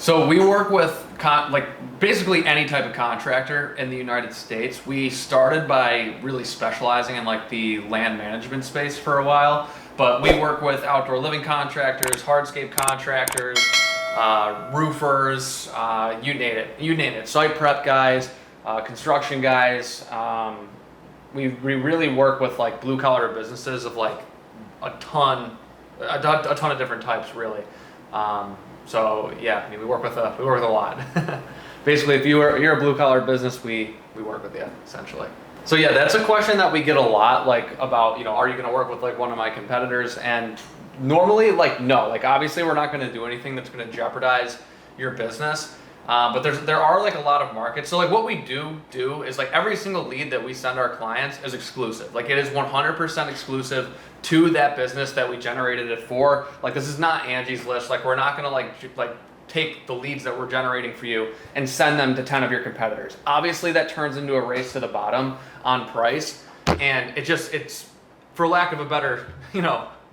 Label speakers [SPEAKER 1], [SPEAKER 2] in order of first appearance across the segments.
[SPEAKER 1] So we work with basically any type of contractor in the United States. We started by really specializing in like the land management space for a while, but we work with outdoor living contractors, hardscape contractors, roofers, you name it, site prep guys, construction guys. We really work with like blue collar businesses of like a ton of different types, really. So yeah, I mean, we work with a lot. Basically, if you're a blue collar business, we work with you essentially. So yeah, that's a question that we get a lot, like about, are you going to work with like one of my competitors? And normally, like, no, like obviously we're not going to do anything that's going to jeopardize your business. But there are like a lot of markets. So like what we do is like every single lead that we send our clients is exclusive. Like it is 100% exclusive to that business that we generated it for. Like this is not Angie's list. Like we're not gonna like take the leads that we're generating for you and send them to 10 of your competitors. Obviously that turns into a race to the bottom on price, and it's for lack of a better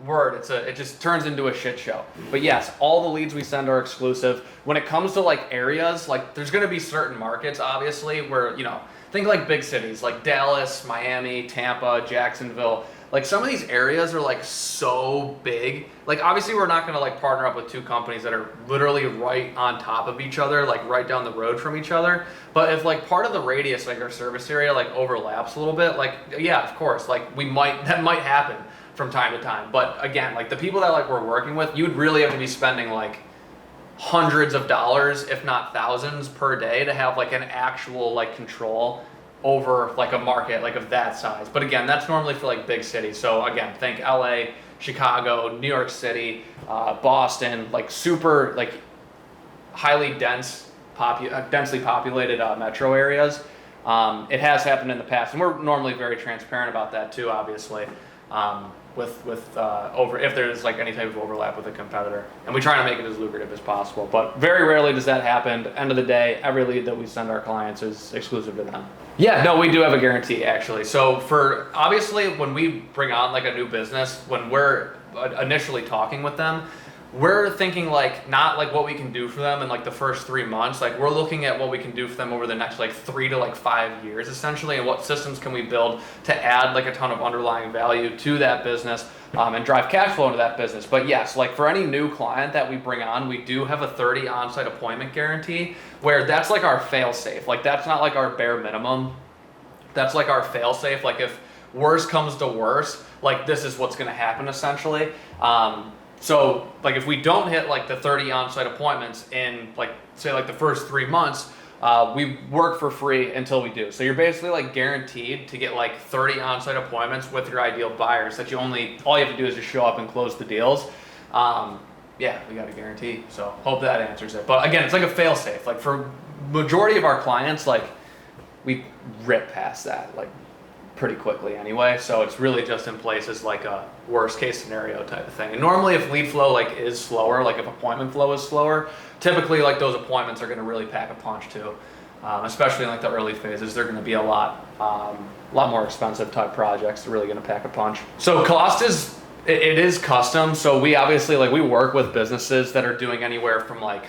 [SPEAKER 1] word, it just turns into a shit show. But yes, all the leads we send are exclusive. When it comes to like areas, like there's going to be certain markets obviously where, think like big cities like Dallas, Miami, Tampa, Jacksonville. Like some of these areas are like so big. Like obviously we're not going to like partner up with two companies that are literally right on top of each other, like right down the road from each other. But if like part of the radius, like our service area, like overlaps a little bit, like yeah, of course, like that might happen from time to time. But again, like the people that like we're working with, you'd really have to be spending like hundreds of dollars, if not thousands per day to have like an actual like control over like a market like of that size. But again, that's normally for like big cities. So again, think LA, Chicago, New York City, Boston, like super like highly densely populated metro areas. It has happened in the past, and we're normally very transparent about that too, obviously. If there's like any type of overlap with a competitor, and we try to make it as lucrative as possible, but very rarely does that happen. End of the day, every lead that we send our clients is exclusive to them. Yeah, no, we do have a guarantee actually. So for obviously when we bring on like a new business, when we're initially talking with them, we're thinking like not like what we can do for them in like the first 3 months. Like we're looking at what we can do for them over the next like 3 to like 5 years essentially, and what systems can we build to add like a ton of underlying value to that business and drive cash flow into that business. But yes, like for any new client that we bring on, we do have a 30 on-site appointment guarantee, where that's like our fail safe. Like that's not like our bare minimum. That's like our fail safe. Like if worse comes to worse, like this is what's going to happen essentially. So like if we don't hit like the 30 on-site appointments in like say like the first 3 months, we work for free until we do. So you're basically like guaranteed to get like 30 on-site appointments with your ideal buyers that all you have to do is just show up and close the deals. Yeah, we got a guarantee. So hope that answers it. But again, it's like a fail safe. Like for majority of our clients, like we rip past that like pretty quickly anyway. So it's really just in place as like a worst case scenario type of thing. And normally if lead flow like is slower, like if appointment flow is slower, typically like those appointments are going to really pack a punch too. Especially in like the early phases, they're going to be a lot more expensive type projects. They're really going to pack a punch. So cost it is custom. So we obviously like we work with businesses that are doing anywhere from like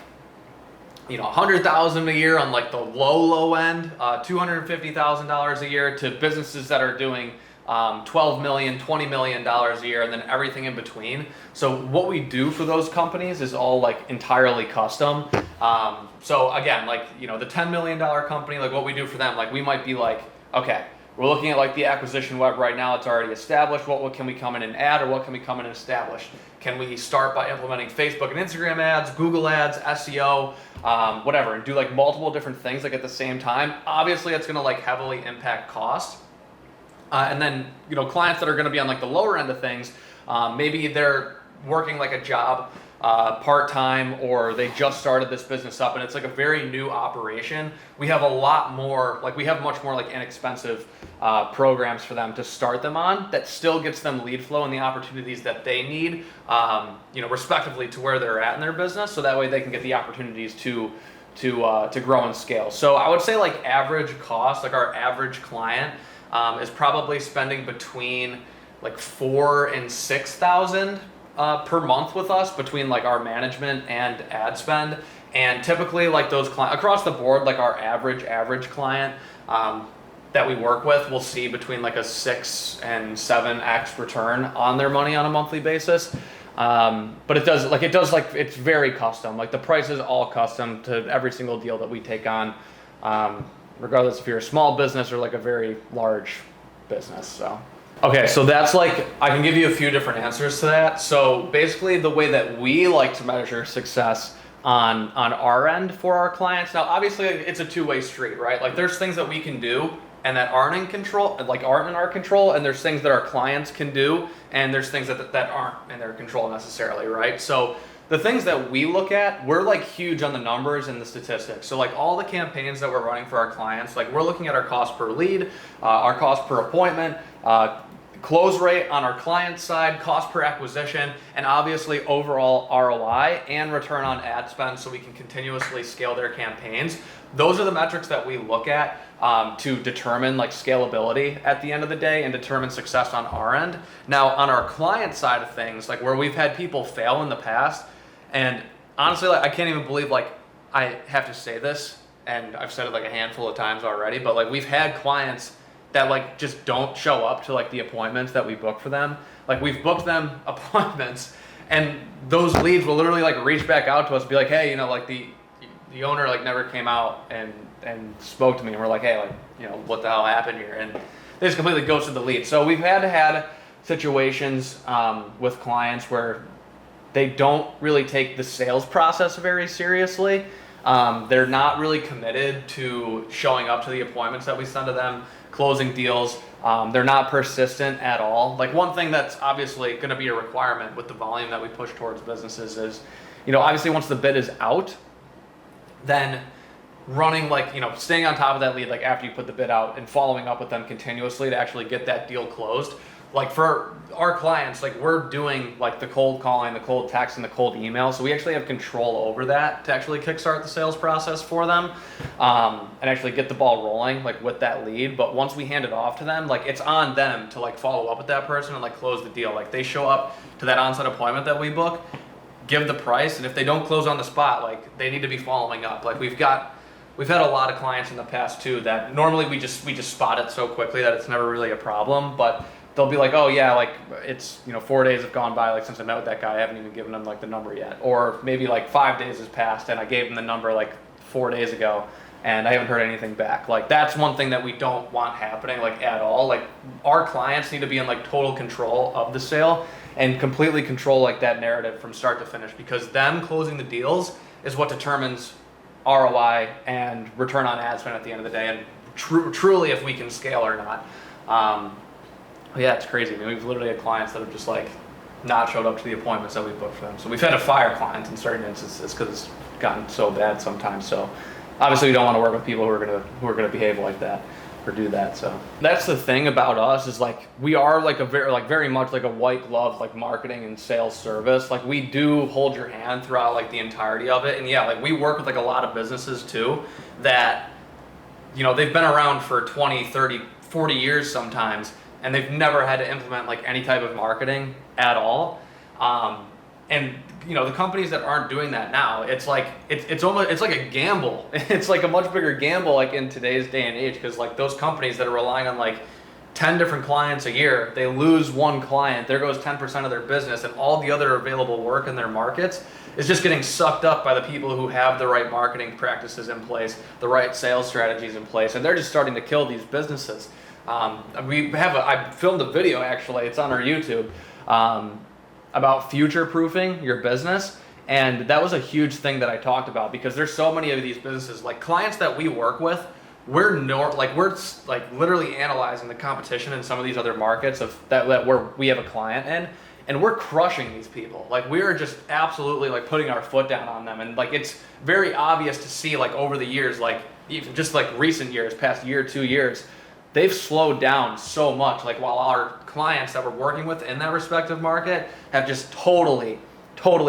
[SPEAKER 1] $100,000 a year on like the low end, $250,000 a year, to businesses that are doing $12 million, $20 million a year, and then everything in between. So what we do for those companies is all like entirely custom. So again, like the $10 million company, like what we do for them, like we might be like, okay, we're looking at like the acquisition web right now. It's already established. What can we come in and add, or what can we come in and establish? Can we start by implementing Facebook and Instagram ads, Google ads, SEO, whatever, and do like multiple different things like at the same time? Obviously, it's going to like heavily impact cost. And then clients that are going to be on like the lower end of things, maybe they're working like a job part-time, or they just started this business up and it's like a very new operation. We have much more like inexpensive programs for them to start them on that still gets them lead flow and the opportunities that they need, respectively to where they're at in their business, so that way they can get the opportunities to grow and scale. So I would say like average cost, like our average client is probably spending between like $4,000 and $6,000 per month with us, between like our management and ad spend. And typically like those clients across the board, like our average client that we work with will see between like a 6 and 7x return on their money on a monthly basis. But it's very custom. Like the price is all custom to every single deal that we take on, regardless if you're a small business or like a very large business. So, okay, so that's like, I can give you a few different answers to that. So basically the way that we like to measure success on our end for our clients. Now, obviously it's a two-way street, right? Like there's things that we can do and that aren't in our control, and there's things that our clients can do, and there's things that aren't in their control necessarily, right? So the things that we look at, we're like huge on the numbers and the statistics. So like all the campaigns that we're running for our clients, like we're looking at our cost per lead, our cost per appointment, close rate on our client side, cost per acquisition, and obviously overall ROI and return on ad spend, so we can continuously scale their campaigns. Those are the metrics that we look at to determine like scalability at the end of the day and determine success on our end. Now on our client side of things, like where we've had people fail in the past, and honestly, like I can't even believe like I have to say this, and I've said it like a handful of times already, but like we've had clients that like just don't show up to like the appointments that we book for them. Like we've booked them appointments, and those leads will literally like reach back out to us and be like, hey, you know, like the owner like never came out and spoke to me, and we're like, hey, like, you know, what the hell happened here? And they just completely ghosted the lead. So we've had situations with clients where they don't really take the sales process very seriously. They're not really committed to showing up to the appointments that we send to them, closing deals. They're not persistent at all. Like one thing that's obviously going to be a requirement with the volume that we push towards businesses is, you know, obviously once the bid is out, then running like, you know, staying on top of that lead, like after you put the bid out and following up with them continuously to actually get that deal closed. Like for our clients, like we're doing like the cold calling, the cold text, and the cold email. So we actually have control over that to actually kickstart the sales process for them, and actually get the ball rolling like with that lead. But once we hand it off to them, like it's on them to like follow up with that person and like close the deal. Like they show up to that on-site appointment that we book, give the price, and if they don't close on the spot, like they need to be following up. Like we've had a lot of clients in the past too that normally we just spot it so quickly that it's never really a problem, but they'll be like, oh yeah, like it's, you know, 4 days have gone by like since I met with that guy, I haven't even given him like the number yet. Or maybe like 5 days has passed and I gave him the number like 4 days ago and I haven't heard anything back. Like that's one thing that we don't want happening like at all. Like our clients need to be in like total control of the sale and completely control like that narrative from start to finish, because them closing the deals is what determines ROI and return on ad spend at the end of the day, and truly if we can scale or not. Yeah, it's crazy. I mean, we've literally had clients that have just like not showed up to the appointments that we booked for them. So we've had to fire clients in certain instances because it's gotten so bad sometimes. So obviously we don't want to work with people who are gonna behave like that or do that. So that's the thing about us, is like we are like a very much like a white glove like marketing and sales service. Like we do hold your hand throughout like the entirety of it. And yeah, like we work with like a lot of businesses too that, you know, they've been around for 20, 30, 40 years sometimes, and they've never had to implement like any type of marketing at all. And you know, the companies that aren't doing that now, it's like it's like a gamble. It's like a much bigger gamble like in today's day and age, because like those companies that are relying on like 10 different clients a year, they lose one client, there goes 10% of their business, and all the other available work in their markets is just getting sucked up by the people who have the right marketing practices in place, the right sales strategies in place, and they're just starting to kill these businesses. I filmed a video, actually, it's on our YouTube, about future-proofing your business. And that was a huge thing that I talked about, because there's so many of these businesses, like clients that we work with, we're literally analyzing the competition in some of these other markets of that where we have a client in, and we're crushing these people. Like we are just absolutely like putting our foot down on them. And like it's very obvious to see like over the years, like even just like recent years, past year, 2 years, they've slowed down so much, like while our clients that we're working with in that respective market have just totally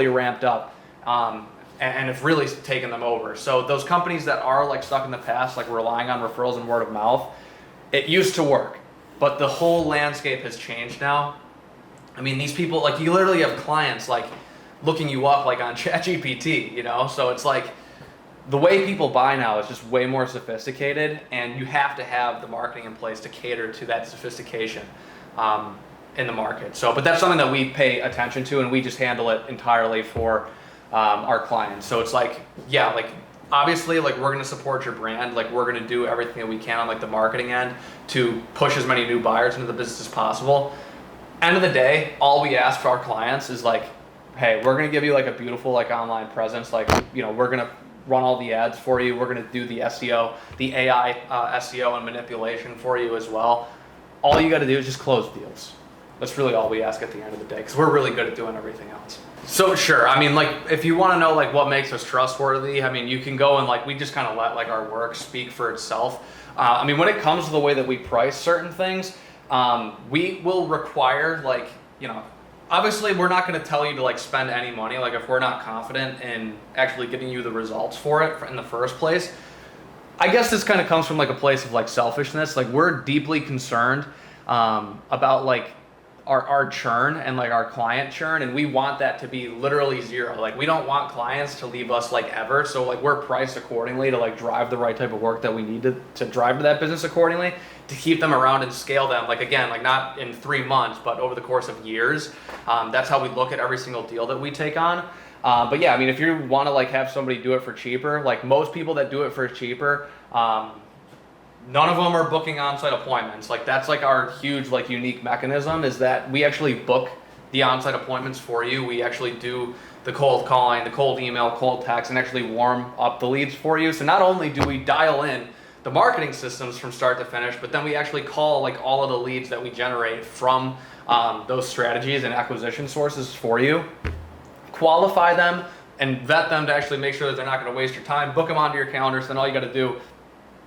[SPEAKER 1] ramped up and have really taken them over. So those companies that are like stuck in the past, like relying on referrals and word of mouth, it used to work, but the whole landscape has changed now. I mean, these people, like you literally have clients like looking you up like on ChatGPT, you know? So it's like, the way people buy now is just way more sophisticated, and you have to have the marketing in place to cater to that sophistication in the market. So, but that's something that we pay attention to, and we just handle it entirely for our clients. So it's like, yeah, like obviously, like we're gonna support your brand, like we're gonna do everything that we can on like the marketing end to push as many new buyers into the business as possible. End of the day, all we ask for our clients is like, hey, we're gonna give you like a beautiful like online presence, like, you know, we're gonna run all the ads for you, we're gonna do the SEO, the AI SEO and manipulation for you as well. All you gotta do is just close deals. That's really all we ask at the end of the day, because we're really good at doing everything else. So sure, I mean, like if you want to know like what makes us trustworthy, I mean, you can go and like we just kind of let like our work speak for itself. I mean, when it comes to the way that we price certain things, we will require like, you know, obviously we're not going to tell you to like spend any money, like if we're not confident in actually getting you the results for it in the first place. I guess this kind of comes from like a place of like selfishness. Like we're deeply concerned about like our churn and like our client churn, and we want that to be literally zero. Like we don't want clients to leave us like ever, so like we're priced accordingly to like drive the right type of work that we need to drive to that business accordingly, to keep them around and scale them, like again, like not in 3 months but over the course of years. That's how we look at every single deal that we take on. But yeah, I mean, if you want to like have somebody do it for cheaper, like most people that do it for cheaper, none of them are booking on-site appointments. Like that's like our huge like unique mechanism, is that we actually book the on-site appointments for you. We actually do the cold calling, the cold email, cold text, and actually warm up the leads for you. So not only do we dial in the marketing systems from start to finish, but then we actually call like all of the leads that we generate from those strategies and acquisition sources for you, qualify them and vet them to actually make sure that they're not going to waste your time, book them onto your calendar. So then all you got to do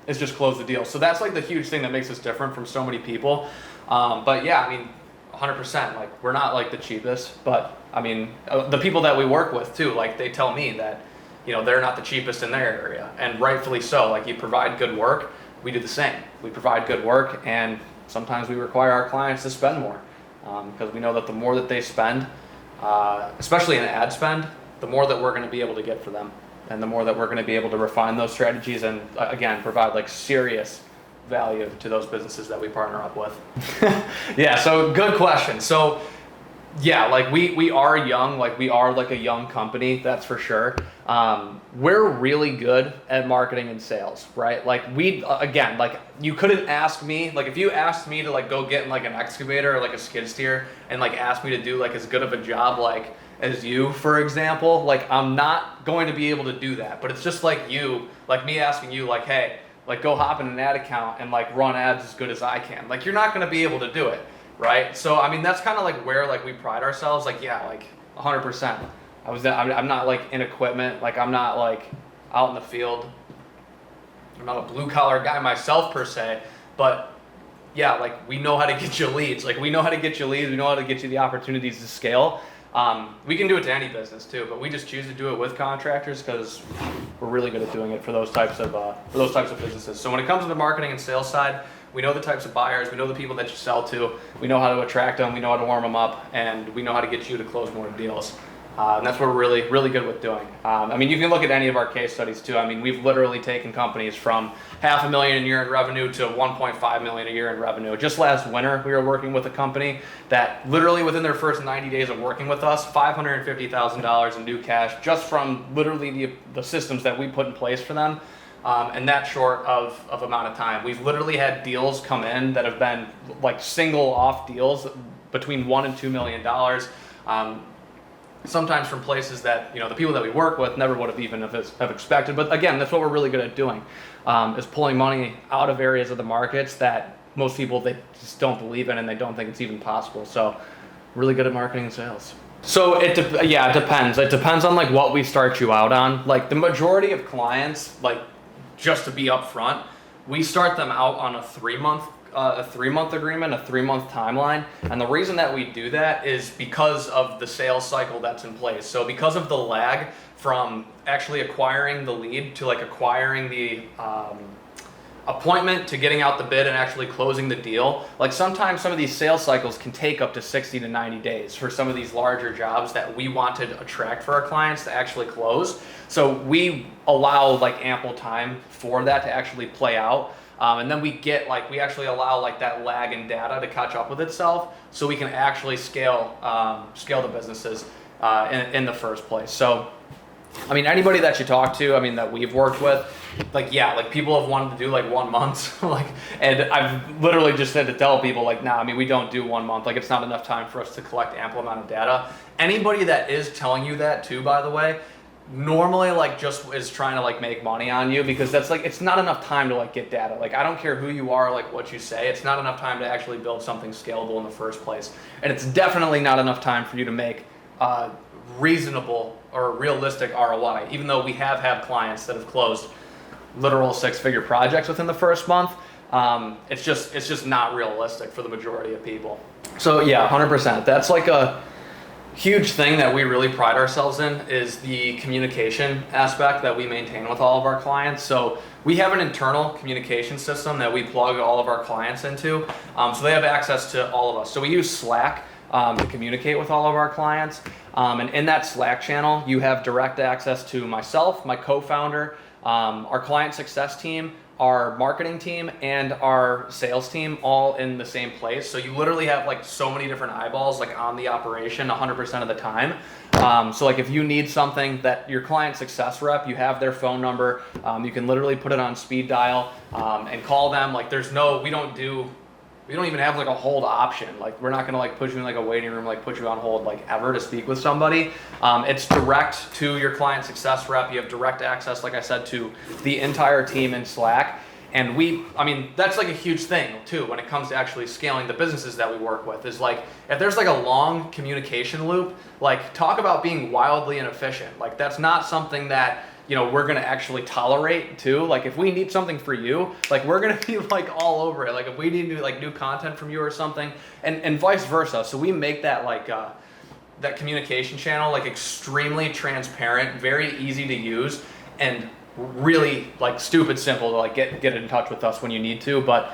[SPEAKER 1] is just close the deal. So that's like the huge thing that makes us different from so many people. But yeah, I mean, 100%, like we're not like the cheapest, but I mean, the people that we work with too, like they tell me that, you know, they're not the cheapest in their area, and rightfully so. Like you provide good work, we do the same. We provide good work, and sometimes we require our clients to spend more, because we know that the more that they spend, especially in ad spend, the more that we're going to be able to get for them, and the more that we're going to be able to refine those strategies and again provide like serious value to those businesses that we partner up with. Yeah, so good question. So yeah, like we are young, like we are like a young company, that's for sure. We're really good at marketing and sales, right? Like we, again, like you couldn't ask me, like if you asked me to like go get in like an excavator or like a skid steer and like ask me to do like as good of a job like as you, for example, like I'm not going to be able to do that. But it's just like you, like me asking you like, hey, like go hop in an ad account and like run ads as good as I can. Like you're not going to be able to do it, right? So I mean, that's kind of like where like we pride ourselves. Like yeah, like 100%. I'm not like in equipment, like I'm not like out in the field. I'm not a blue collar guy myself per se, but yeah, like we know how to get you leads. Like we know how to get you leads. We know how to get you the opportunities to scale. We can do it to any business too, but we just choose to do it with contractors because we're really good at doing it for those types of businesses. So when it comes to the marketing and sales side, we know the types of buyers, we know the people that you sell to, we know how to attract them, we know how to warm them up, and we know how to get you to close more deals. And that's what we're really, really good with doing. I mean, you can look at any of our case studies too. I mean, we've literally taken companies from $500,000 a year in revenue to $1.5 million a year in revenue. Just last winter, we were working with a company that literally within their first 90 days of working with us, $550,000 in new cash, just from literally the systems that we put in place for them. And that short of amount of time. We've literally had deals come in that have been like single off deals between $1 and $2 million. Sometimes from places that, you know, the people that we work with never would have even have expected. But again, that's what we're really good at doing, is pulling money out of areas of the markets that most people, they just don't believe in and they don't think it's even possible. So really good at marketing and sales. So it depends. It depends on like what we start you out on. Like the majority of clients, like just to be upfront, we start them out on a 3-month agreement, a 3-month timeline. And the reason that we do that is because of the sales cycle that's in place. So because of the lag from actually acquiring the lead to like acquiring appointment to getting out the bid and actually closing the deal, like sometimes some of these sales cycles can take up to 60 to 90 days for some of these larger jobs that we want to attract for our clients to actually close. So we allow like ample time for that to actually play out. And then we actually allow like that lag in data to catch up with itself, so we can actually scale the businesses in the first place. So, I mean, anybody that you talk to, I mean, that we've worked with, like, yeah, like people have wanted to do like 1 month, like, and I've literally just had to tell people like, nah, I mean, we don't do 1 month. Like, it's not enough time for us to collect ample amount of data. Anybody that is telling you that too, by the way, normally like just is trying to like make money on you, because that's like, it's not enough time to like get data. Like, I don't care who you are, like what you say, it's not enough time to actually build something scalable in the first place. And it's definitely not enough time for you to make reasonable or realistic ROI, even though we have had clients that have closed literal 6-figure projects within the first month. It's just not realistic for the majority of people. So yeah, 100%. That's like a huge thing that we really pride ourselves in, is the communication aspect that we maintain with all of our clients. So we have an internal communication system that we plug all of our clients into, so they have access to all of us. So we use Slack to communicate with all of our clients, and in that Slack channel you have direct access to myself, my co-founder, our client success team, our marketing team, and our sales team, all in the same place. So you literally have like so many different eyeballs like on the operation 100% of the time. So like if you need something, that your client success rep, you have their phone number, you can literally put it on speed dial and call them. Like we don't even have like a hold option. Like, we're not gonna like put you in like a waiting room, like put you on hold like ever to speak with somebody. It's direct to your client success rep. You have direct access, like I said, to the entire team in Slack. And I mean, that's like a huge thing too when it comes to actually scaling the businesses that we work with, is like, if there's like a long communication loop, like talk about being wildly inefficient. Like, that's not something that, you know, we're gonna actually tolerate too. Like, if we need something for you, like we're gonna be like all over it. Like, if we need new content from you or something, and vice versa. So we make that like that communication channel like extremely transparent, very easy to use, and really like stupid simple to like get in touch with us when you need to. But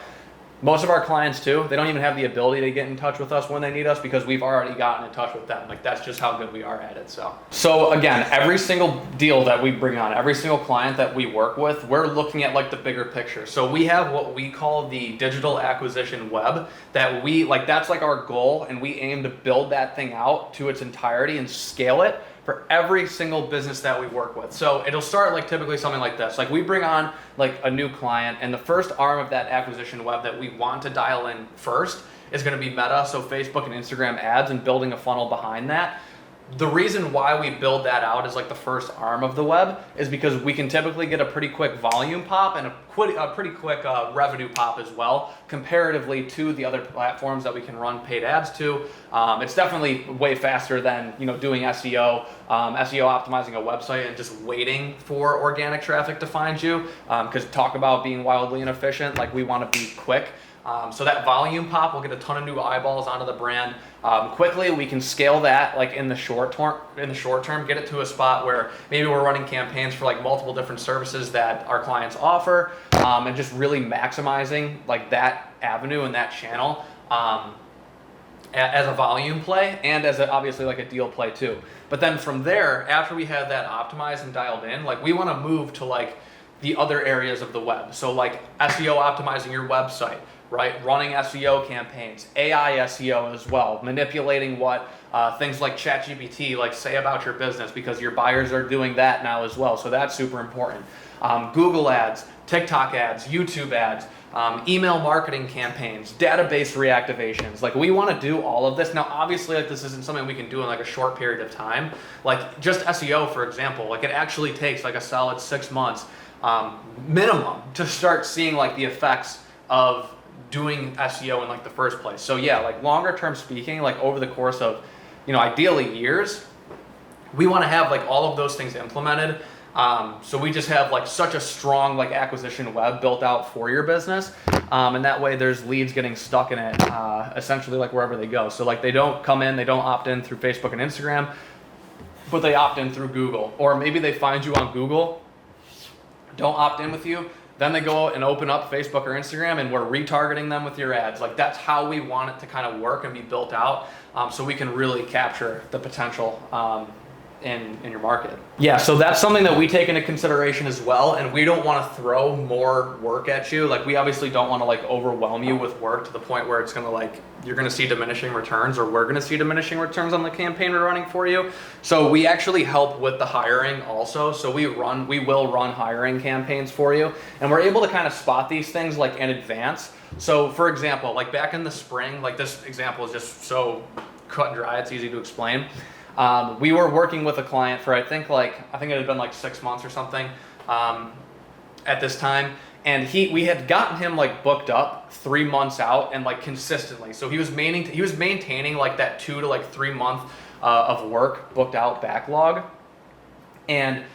[SPEAKER 1] most of our clients too, they don't even have the ability to get in touch with us when they need us, because we've already gotten in touch with them. Like, that's just how good we are at it. So again, every single deal that we bring on, every single client that we work with, we're looking at like the bigger picture. So we have what we call the digital acquisition web, that that's like our goal, and we aim to build that thing out to its entirety and scale it for every single business that we work with. So it'll start like typically something like this. Like, we bring on like a new client, and the first arm of that acquisition web that we want to dial in first is gonna be Meta, so Facebook and Instagram ads, and building a funnel behind that. The reason why we build that out as like the first arm of the web is because we can typically get a pretty quick volume pop and a pretty quick revenue pop as well, comparatively to the other platforms that we can run paid ads to. It's definitely way faster than, you know, doing SEO optimizing a website and just waiting for organic traffic to find you. Because talk about being wildly inefficient, like, we want to be quick. So that volume pop will get a ton of new eyeballs onto the brand. Quickly, we can scale that like in the short term, get it to a spot where maybe we're running campaigns for like multiple different services that our clients offer, and just really maximizing like that avenue and that channel as a volume play, and as obviously like a deal play too. But then from there, after we have that optimized and dialed in, like, we want to move to like the other areas of the web. So like SEO optimizing your website, right? Running SEO campaigns, AI SEO as well, manipulating what things like ChatGPT like say about your business, because your buyers are doing that now as well. So that's super important. Google ads, TikTok ads, YouTube ads, email marketing campaigns, database reactivations. Like, we want to do all of this. Now, obviously, like, this isn't something we can do in like a short period of time. Like, just SEO, for example, like, it actually takes like a solid 6 months minimum to start seeing like the effects of doing SEO in like the first place. So yeah, like, longer term speaking, like over the course of, you know, ideally years, we want to have like all of those things implemented. So we just have like such a strong like acquisition web built out for your business. And that way there's leads getting stuck in it, essentially like wherever they go. So like, they don't come in, they don't opt in through Facebook and Instagram, but they opt in through Google, or maybe they find you on Google, don't opt in with you, Then they go out and open up Facebook or Instagram, and we're retargeting them with your ads. Like, that's how we want it to kind of work and be built out, so we can really capture the potential in your market. Yeah, so that's something that we take into consideration as well, and we don't want to throw more work at you. Like, we obviously don't want to like overwhelm you with work to the point where it's going to like, you're going to see diminishing returns, or we're going to see diminishing returns on the campaign we're running for you. So we actually help with the hiring also. So we will run hiring campaigns for you, and we're able to kind of spot these things like in advance. So for example, like back in the spring, like this example is just so cut and dry, it's easy to explain. We were working with a client for I think it had been like 6 months or something at this time, and we had gotten him like booked up 3 months out and like consistently. So he was maintaining like that 2 to like 3 month of work booked out backlog, and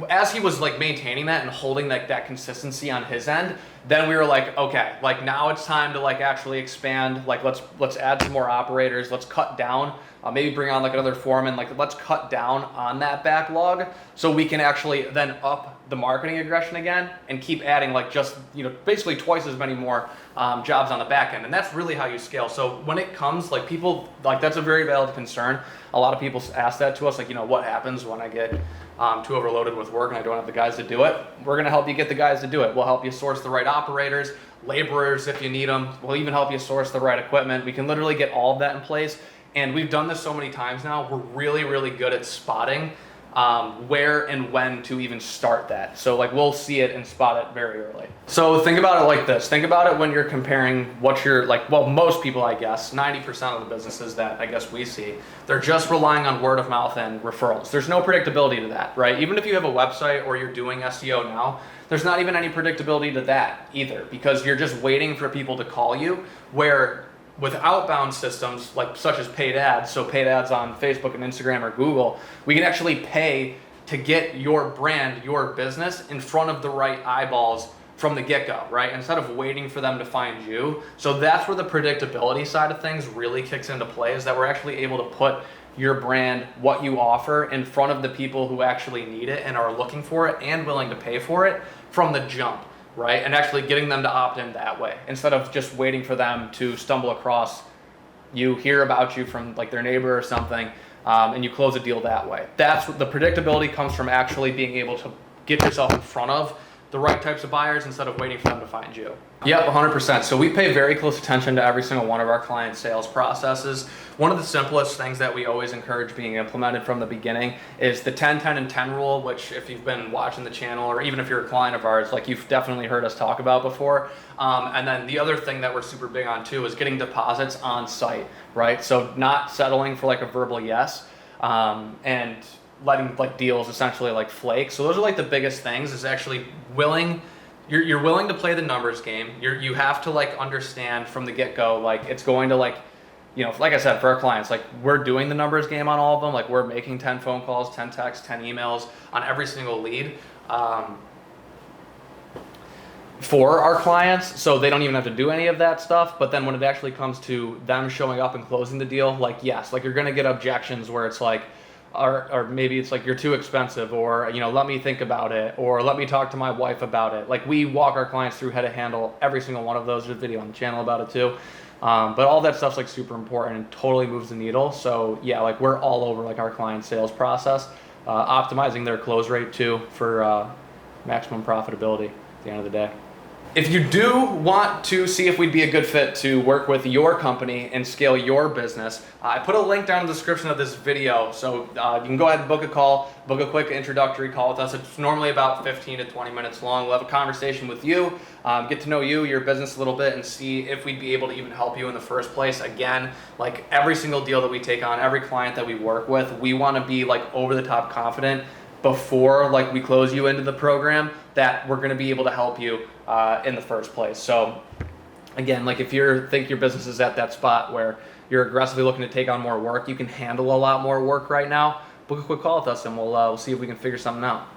[SPEAKER 1] as he was like maintaining that and holding like that consistency on his end, then we were like, okay, like now it's time to like actually expand. Like let's add some more operators. Let's cut down. Maybe bring on like another foreman. Like let's cut down on that backlog so we can actually then up the marketing aggression again and keep adding like just basically twice as many more jobs on the back end. And that's really how you scale. So when it comes like people like that's a very valid concern. A lot of people ask that to us, like what happens when I get too overloaded with work and I don't have the guys to do it. We're going to help you get the guys to do it. We'll help you source the right operators, laborers if you need them. We'll even help you source the right equipment. We can literally get all of that in place. And we've done this so many times now, we're really, really good at spotting where and when to even start that. So like we'll see it and spot it very early. So think about it like this. Think about it when you're comparing what you're like, well, most people, I guess, 90% of the businesses that I guess we see, they're just relying on word of mouth and referrals. There's no predictability to that, right? Even if you have a website or you're doing SEO now, there's not even any predictability to that either, because you're just waiting for people to call you, where with outbound systems like such as paid ads, so paid ads on Facebook and Instagram or Google, we can actually pay to get your brand, your business in front of the right eyeballs from the get-go, right? Instead of waiting for them to find you. So that's where the predictability side of things really kicks into play, is that we're actually able to put your brand, what you offer, in front of the people who actually need it and are looking for it and willing to pay for it from the jump. Right? And actually getting them to opt in that way, instead of just waiting for them to stumble across you, hear about you from like their neighbor or something, and you close a deal that way. That's what the predictability comes from, actually being able to get yourself in front of the right types of buyers instead of waiting for them to find you. Yep, 100%. So we pay very close attention to every single one of our client sales processes. One of the simplest things that we always encourage being implemented from the beginning is the 10, 10, and 10 rule, which if you've been watching the channel, or even if you're a client of ours, like you've definitely heard us talk about before. And then the other thing that we're super big on too is getting deposits on site, right? So not settling for like a verbal yes, and letting like deals essentially like flake. So those are like the biggest things, is actually you're willing to play the numbers game. You have to like understand from the get-go, like it's going to like, like I said, for our clients, like we're doing the numbers game on all of them. Like we're making 10 phone calls, 10 texts, 10 emails on every single lead for our clients. So they don't even have to do any of that stuff. But then when it actually comes to them showing up and closing the deal, like yes, like you're going to get objections where it's like, or maybe it's like, you're too expensive, or let me think about it, or let me talk to my wife about it. Like we walk our clients through how to handle every single one of those. There's a video on the channel about it too. But all that stuff's like super important and totally moves the needle. So yeah, like we're all over like our client sales process, optimizing their close rate too for maximum profitability at the end of the day. If you do want to see if we'd be a good fit to work with your company and scale your business, I put a link down in the description of this video. So you can go ahead and book a call, book a quick introductory call with us. It's normally about 15 to 20 minutes long. We'll have a conversation with you, get to know you, your business a little bit, and see if we'd be able to even help you in the first place. Again, like every single deal that we take on, every client that we work with, we want to be like over the top confident before like we close you into the program that we're going to be able to help you in the first place. So again, like if you think your business is at that spot where you're aggressively looking to take on more work, you can handle a lot more work right now, book a quick call with us and we'll see if we can figure something out.